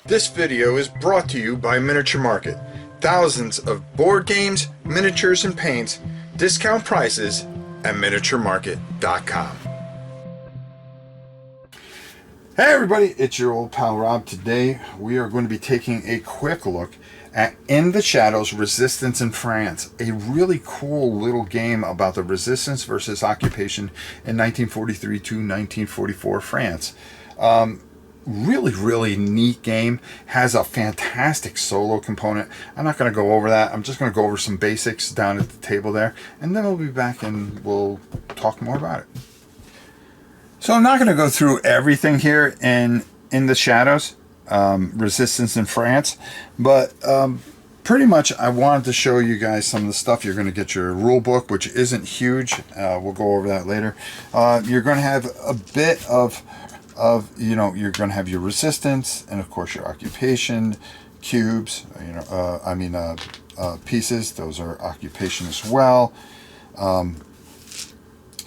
This video is brought to you by Miniature Market. Thousands of board games, miniatures, and paints, discount prices at miniaturemarket.com. Hey everybody, it's your old pal Rob. Today we are going to be taking a quick look at In the Shadows, Resistance in France, a really cool little game about the resistance versus occupation in 1943 to 1944 France. Really neat game. Has a fantastic solo component. I'm not going to go over that. I'm just going to go over some basics down at the table there, and then we'll be back and we'll talk more about it. So I'm not going to go through everything here in the Shadows, Resistance in France, but pretty much I wanted to show you guys some of the stuff. You're going to get your rule book, which isn't huge. We'll go over that later. You're going to have a bit of you're going to have your resistance, and of course your occupation, cubes, pieces. Those are occupation as well. And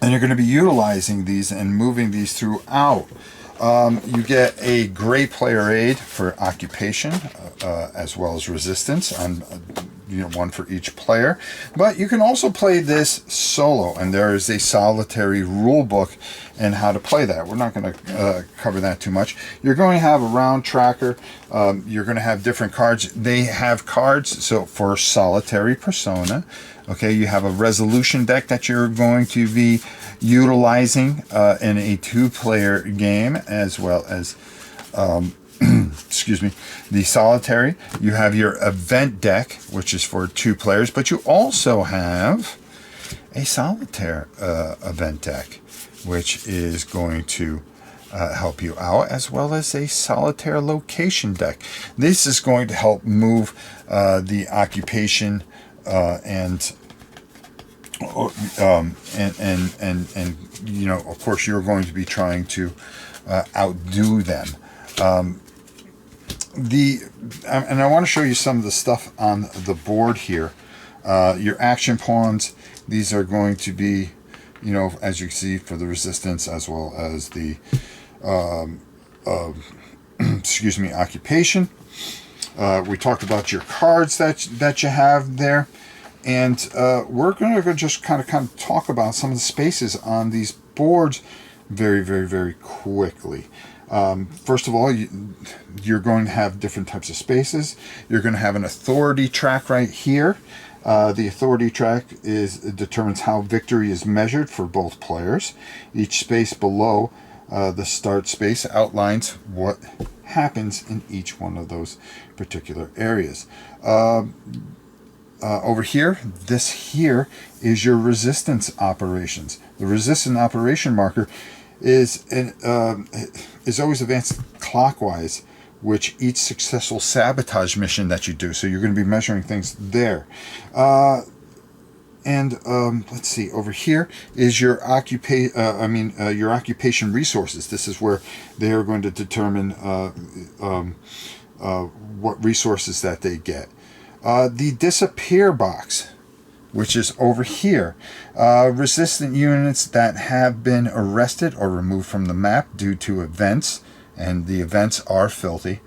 you're going to be utilizing these and moving these throughout. You get a great player aid for occupation as well as resistance, on one for each player. But you can also play this solo, and there is a solitary rule book and how to play that. We're not going to cover that too much. You're going to have a round tracker. You're going to have different cards. They have cards so for solitary persona. Okay, you have a resolution deck that you're going to be utilizing in a two-player game, as well as excuse me, the solitary. You have your event deck, which is for two players, but you also have a solitaire event deck, which is going to help you out, as well as a solitaire location deck. This is going to help move the occupation and of course you're going to be trying to outdo them. And I want to show you some of the stuff on the board here. Your action pawns, these are going to be, as you can see, for the resistance, as well as the occupation. We talked about your cards that you have there, and we're going to just kind of talk about some of the spaces on these boards very quickly. First of all, you're going to have different types of spaces. You're going to have an authority track right here. The authority track determines how victory is measured for both players. Each space below the start space outlines what happens in each one of those particular areas. Over here, this here is your resistance operations. The resistance operation marker is always advanced clockwise, which each successful sabotage mission that you do. So you're going to be measuring things there. Let's see. Over here is your your occupation resources. This is where they are going to determine what resources that they get. The disappear box, which is over here. Resistant units that have been arrested or removed from the map due to events, and the events are filthy,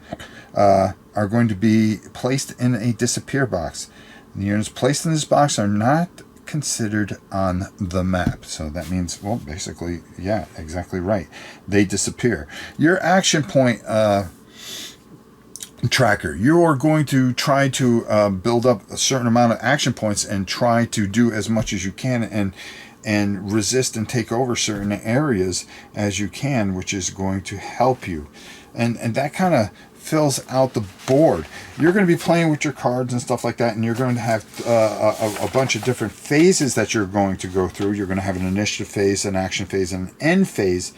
are going to be placed in a disappear box. The units placed in this box are not considered on the map. So that means, well, basically, yeah, exactly right. They disappear. Your action point tracker. You are going to try to build up a certain amount of action points and try to do as much as you can and resist and take over certain areas as you can, which is going to help you. And that kind of fills out the board. You're going to be playing with your cards and stuff like that, and you're going to have a bunch of different phases that you're going to go through. You're going to have an initiative phase, an action phase, and an end phase.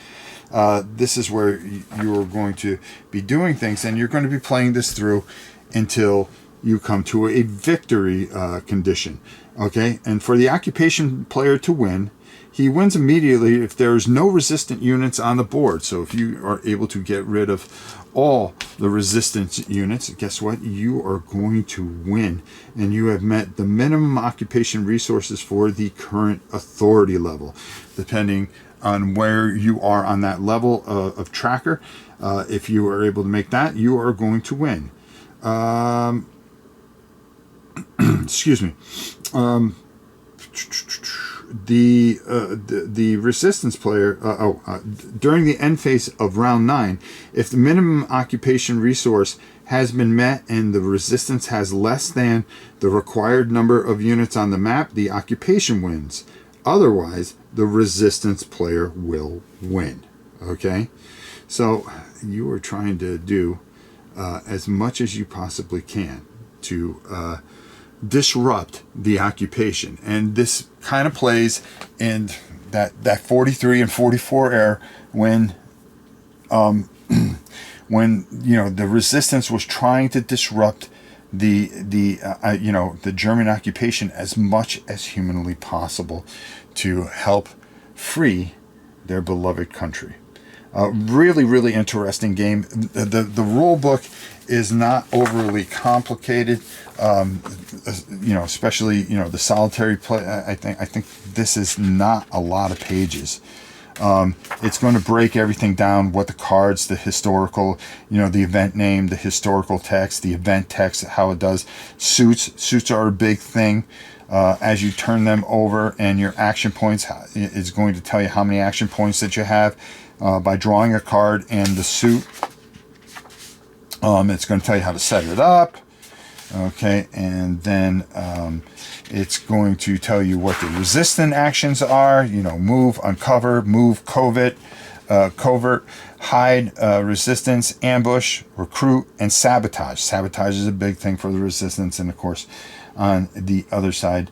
This is where you're going to be doing things, and you're going to be playing this through until you come to a victory condition. Okay, and for the occupation player to win, he wins immediately if there is no resistant units on the board. So if you are able to get rid of all the resistance units, guess what? You are going to win, and you have met the minimum occupation resources for the current authority level. Depending on where you are on that level of tracker. If you are able to make that, you are going to win. Excuse me. The resistance player, during the end phase of round 9, if the minimum occupation resource has been met and the resistance has less than the required number of units on the map, the occupation wins. Otherwise, the resistance player will win. Okay? So you are trying to do as much as you possibly can to disrupt the occupation. And this kind of plays in that 43 and 44 era when when the resistance was trying to disrupt the German occupation as much as humanly possible to help free their beloved country. Really, really interesting game. The rule book is not overly complicated. Especially the solitary play. I think this is not a lot of pages. It's going to break everything down: what the cards, the historical, the event name, the historical text, the event text, how it does. Suits are a big thing. As you turn them over, and your action points is going to tell you how many action points that you have by drawing a card and the suit. It's going to tell you how to set it up. Okay, and then it's going to tell you what the resistant actions are. Move, uncover, move, covert, hide, resistance, ambush, recruit, and sabotage. Sabotage is a big thing for the resistance, and of course, on the other side,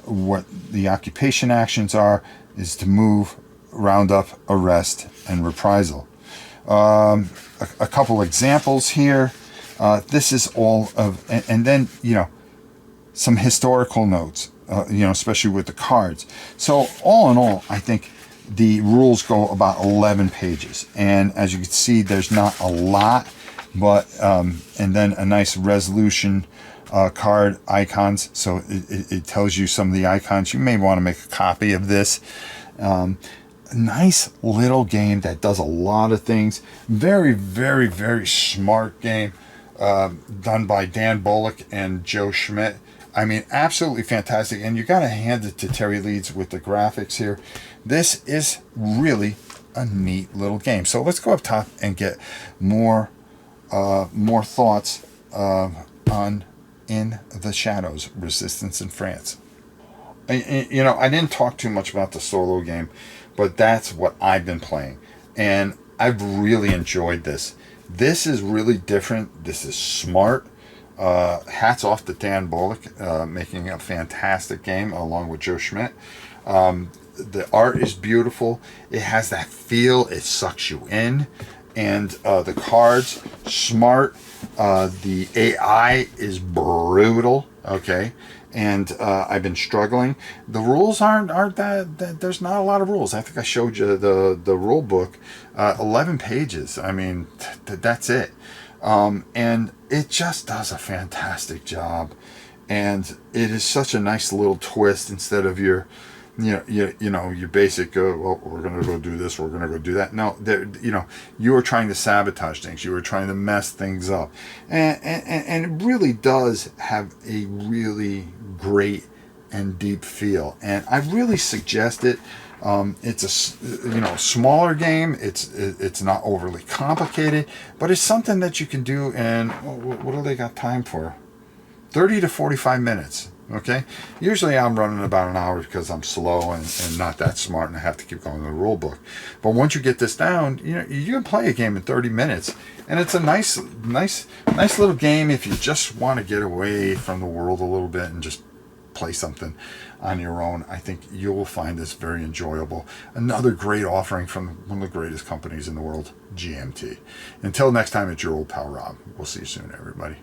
what the occupation actions are is to move, round up, arrest, and reprisal. A couple examples here. This is all of, and then some historical notes, especially with the cards. So all in all, I think the rules go about 11 pages, and as you can see, there's not a lot, but and then a nice resolution card icons. So it tells you some of the icons. You may want to make a copy of this. Nice little game that does a lot of things. Very, very, very smart game. Done by Dan Bullock and Joe Schmidt. I mean, absolutely fantastic. And you got to hand it to Terry Leeds with the graphics here. This is really a neat little game. So let's go up top and get more thoughts on In the Shadows, Resistance in France. I didn't talk too much about the solo game, but that's what I've been playing. And I've really enjoyed this. This is really different. This is smart. Hats off to Dan Bullock, making a fantastic game along with Joe Schmidt. The art is beautiful. It has that feel. It sucks you in. And the cards, smart. The AI is brutal. Okay. And I've been struggling. The rules aren't that there's not a lot of rules. I think I showed you the rule book, 11 pages. I mean, that's it. And it just does a fantastic job. And it is such a nice little twist instead of your your basic, well, we're going to go do this, we're going to go do that. No, you are trying to sabotage things. You are trying to mess things up. And it really does have a really great and deep feel. And I really suggest it. It's a smaller game. It's not overly complicated, but it's something that you can do in, what do they got time for? 30 to 45 minutes. Okay, usually I'm running about an hour because I'm slow and not that smart, and I have to keep going to the rule book. But once you get this down, you can play a game in 30 minutes, and it's a nice little game if you just want to get away from the world a little bit and just play something on your own. I think you will find this very enjoyable. Another great offering from one of the greatest companies in the world, GMT. Until next time, it's your old pal Rob. We'll see you soon, everybody.